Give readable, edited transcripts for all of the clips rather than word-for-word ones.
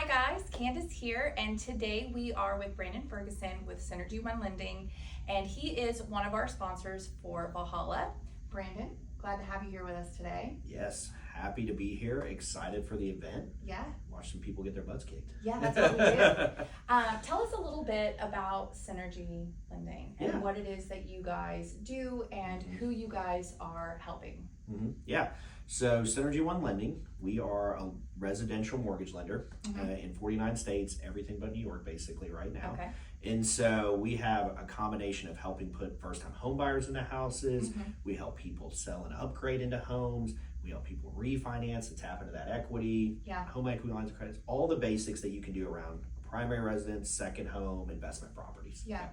guys, Candace here, and today we are with Brandon Ferguson with Synergy1 Lending, and he is one of our sponsors for Valhalla. Brandon, glad to have you here with us today. Yes, happy to be here, excited for the event. Yeah. Watch some people get their butts kicked. Yeah, that's what we do. Tell us a little bit about Synergy Lending and what it is that you guys do and who you guys are helping. Yeah, so Synergy1 Lending, we are a residential mortgage lender in 49 states, everything but New York basically right now. Okay. And so we have a combination of helping put first-time home buyers into houses. We help people sell and upgrade into homes. We help people refinance and tap into that equity, home equity lines of credit, all the basics that you can do around primary residence, second home, investment properties. Yeah.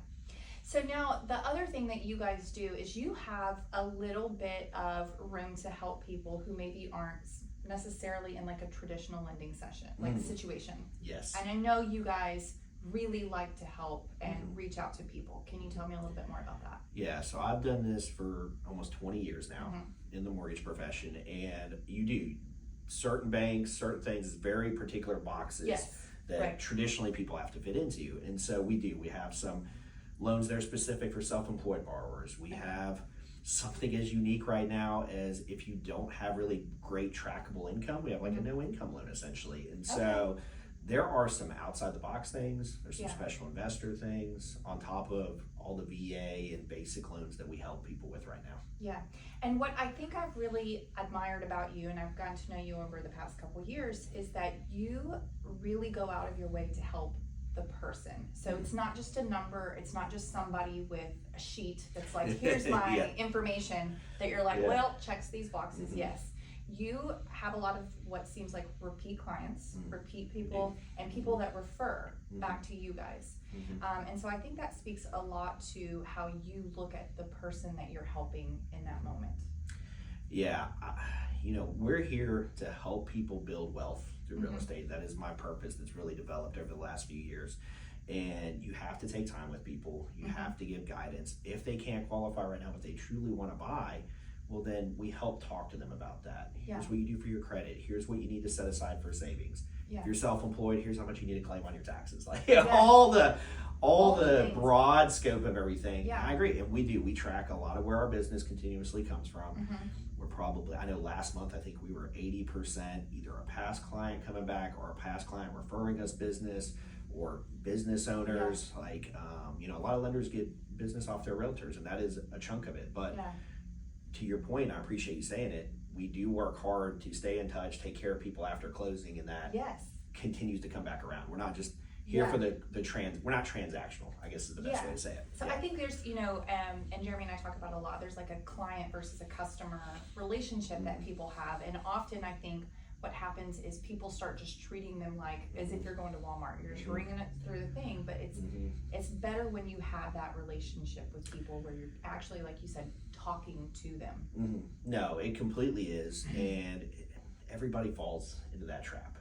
So now the other thing that you guys do is you have a little bit of room to help people who maybe aren't necessarily in like a traditional lending session, like situation. Yes. And I know you guys really like to help and reach out to people. Can you tell me a little bit more about that? Yeah, so I've done this for almost 20 years now in the mortgage profession, and you do certain banks, certain things, very particular boxes that traditionally people have to fit into. And so we have some loans that are specific for self-employed borrowers. We have something as unique right now as if you don't have really great trackable income, we have like a no income loan essentially. And so there are some outside the box things, there's some special investor things on top of all the VA and basic loans that we help people with right now. Yeah, and what I think I've really admired about you, and I've gotten to know you over the past couple of years, is that you really go out of your way to help the person. So it's not just a number, it's not just somebody with a sheet that's like, here's my information, that you're like, well, checks these boxes, yes. You have a lot of what seems like repeat clients, repeat people, and people that refer back to you guys. And so I think that speaks a lot to how you look at the person that you're helping in that moment. Yeah, we're here to help people build wealth through real estate. That is my purpose that's really developed over the last few years. And you have to take time with people. You have to give guidance. If they can't qualify right now, but they truly want to buy, well, then we help talk to them about that. Here's what you do for your credit. Here's what you need to set aside for savings. If you're self-employed, here's how much you need to claim on your taxes. Like all the broad scope of everything. I agree. And we track a lot of where our business continuously comes from. We're probably, I know last month, I think we were 80% either a past client coming back or a past client referring us business or business owners. Like, a lot of lenders get business off their realtors, and that is a chunk of it. But to your point, I appreciate you saying it. We do work hard to stay in touch, take care of people after closing, and that continues to come back around. We're not just here for the we're not transactional, I guess is the best way to say it. So I think there's, and Jeremy and I talk about a lot, there's like a client versus a customer relationship that people have. And often I think what happens is people start just treating them like as if you're going to Walmart. You're just ringing it through the thing, but it's better when you have that relationship with people where you're actually, like you said, talking to them. No, it completely is, and everybody falls into that trap.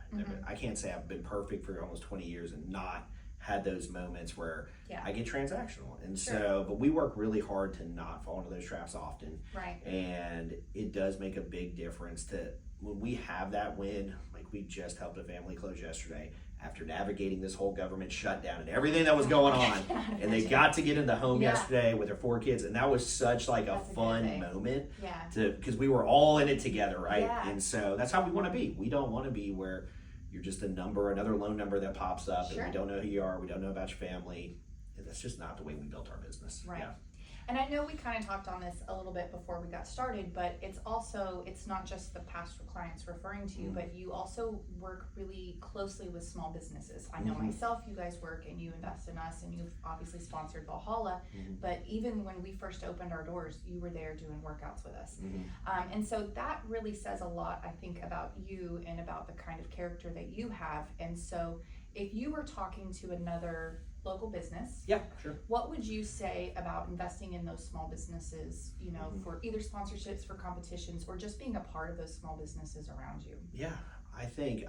I can't say I've been perfect for almost 20 years and not had those moments where I get transactional. And so, but we work really hard to not fall into those traps often. And it does make a big difference to when we have that win, like we just helped a family close yesterday after navigating this whole government shutdown and everything that was going on. And they got to get in the home yesterday with their 4 kids. And that was such like a fun moment because we were all in it together, right? And so that's how we want to be. We don't want to be where you're just a number, another loan number that pops up and we don't know who you are, we don't know about your family. That's just not the way we built our business. And I know we kind of talked on this a little bit before we got started, but it's not just the past clients referring to you, but you also work really closely with small businesses. I know myself, you guys work and you invest in us, and you've obviously sponsored Valhalla, but even when we first opened our doors, you were there doing workouts with us. And so that really says a lot, I think, about you and about the kind of character that you have. And so if you were talking to another local business, what would you say about investing in those small businesses, for either sponsorships, for competitions, or just being a part of those small businesses around you? I think,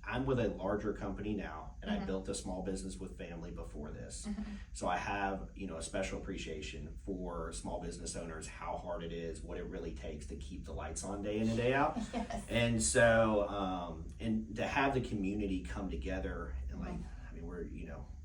I'm with a larger company now, and I Mhm. built a small business with family before this. Mhm. So I have, a special appreciation for small business owners, how hard it is, what it really takes to keep the lights on day in and day out. Yes. And so, and to have the community come together and like, Mhm. I mean, we're,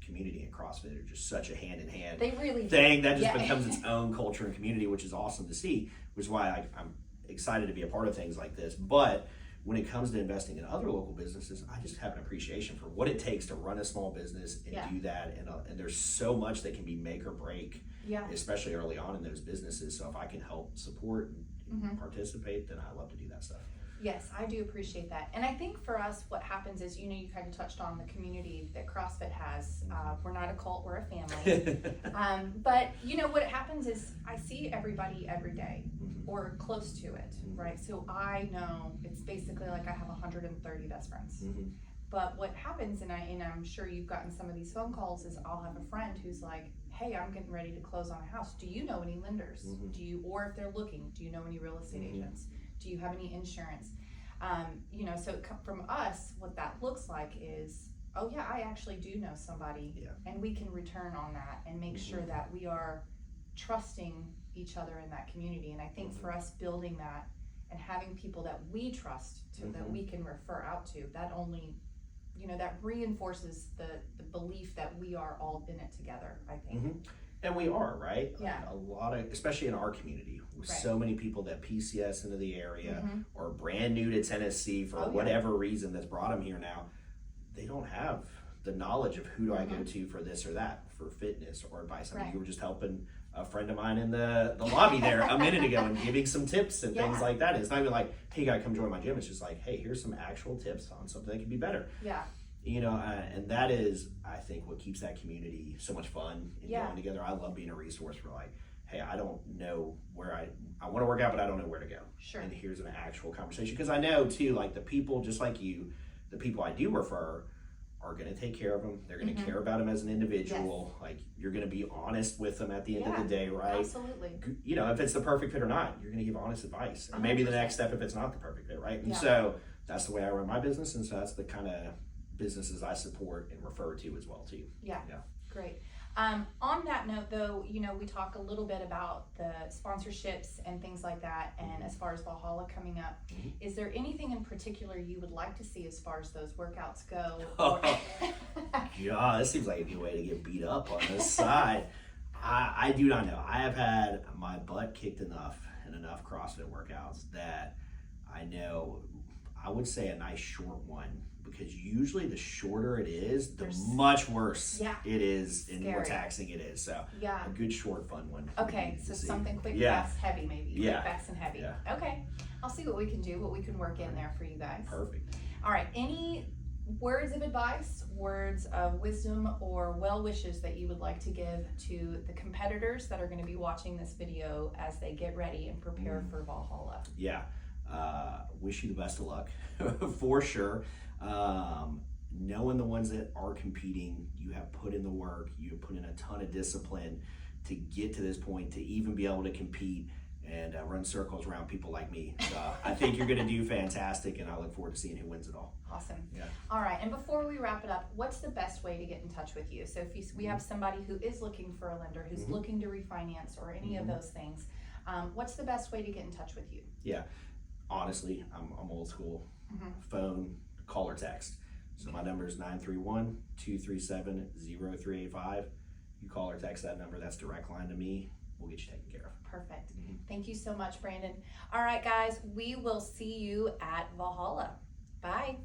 community and CrossFit are just such a hand in hand They really do. thing that just Yeah. becomes its own culture and community, which is awesome to see, which is why I'm excited to be a part of things like this. But when it comes to investing in other local businesses, I just have an appreciation for what it takes to run a small business and Yeah. do that. And there's so much that can be make or break, Yeah. especially early on in those businesses. So if I can help support and Mhm. participate, then I love to do that stuff. Yes, I do appreciate that. And I think for us, what happens is, you kind of touched on the community that CrossFit has. We're not a cult, we're a family. But what happens is I see everybody every day or close to it, right? So I know it's basically like I have 130 best friends. Mhm. But what happens, and I'm sure you've gotten some of these phone calls, is I'll have a friend who's like, hey, I'm getting ready to close on a house. Do you know any lenders? Mhm. Or if they're looking, do you know any real estate agents? Do you have any insurance? So from us, what that looks like is, oh yeah, I actually do know somebody, Yeah. and we can return on that and make sure that we are trusting each other in that community. And I think for us building that and having people that we trust that we can refer out to, that only, that reinforces the belief that we are all in it together, I think. And we are, right? Yeah. Like a lot of, especially in our community, with Right. so many people that PCS into the area Mhm. or brand new to Tennessee for Oh, yeah. whatever reason that's brought them here now, they don't have the knowledge of who do I go to for this or that, for fitness or advice. I mean, Right. you were just helping a friend of mine in the lobby there a minute ago and giving some tips and things Yeah. like that. It's not even like, hey, you gotta come join my gym. It's just like, hey, here's some actual tips on something that could be better. Yeah. And that is, I think, what keeps that community so much fun and Yeah. going together. I love being a resource for like, hey, I don't know where I want to work out, but I don't know where to go. Sure. And here's an actual conversation. Because I know too, like the people just like you, the people I do refer are going to take care of them. They're going to care about them as an individual. Yes. Like you're going to be honest with them at the end of Yeah, the day, right? Absolutely. If it's the perfect fit or not, you're going to give honest advice. And maybe the 100%. next step if it's not the perfect fit, right? And Yeah. so that's the way I run my business. And so that's the kind of businesses I support and refer to as well too. Yeah. Yeah. Great. On that note, though, we talk a little bit about the sponsorships and things like that. And as far as Valhalla coming up, is there anything in particular you would like to see as far as those workouts go? Yeah, this seems like a good way to get beat up on this side. I do not know. I have had my butt kicked enough in enough CrossFit workouts that I know I would say a nice short one, because usually the shorter it is, the much worse it is and more taxing it is. So Yeah. a good short fun one. Okay, so see. something quick, Yeah. fast, heavy maybe. Yeah. Quick, fast, and heavy. Yeah. Okay. I'll see what we can do, what we can work in there for you guys. Perfect. All right. Any words of advice, words of wisdom, or well wishes that you would like to give to the competitors that are going to be watching this video as they get ready and prepare for Valhalla? Yeah. Wish you the best of luck for sure. Knowing the ones that are competing, you have put in the work, you have put in a ton of discipline to get to this point, to even be able to compete and run circles around people like me. So I think you're going to do fantastic, and I look forward to seeing who wins it all. Awesome. Yeah. All right. And before we wrap it up, what's the best way to get in touch with you? So if we have somebody who is looking for a lender, who's looking to refinance or any of those things, what's the best way to get in touch with you? Yeah. Honestly, I'm old school. Phone, call or text. So my number is 931-237-0385. You call or text that number. That's direct line to me. We'll get you taken care of. Perfect. Thank you so much, Brandon. All right, guys, we will see you at Valhalla. Bye.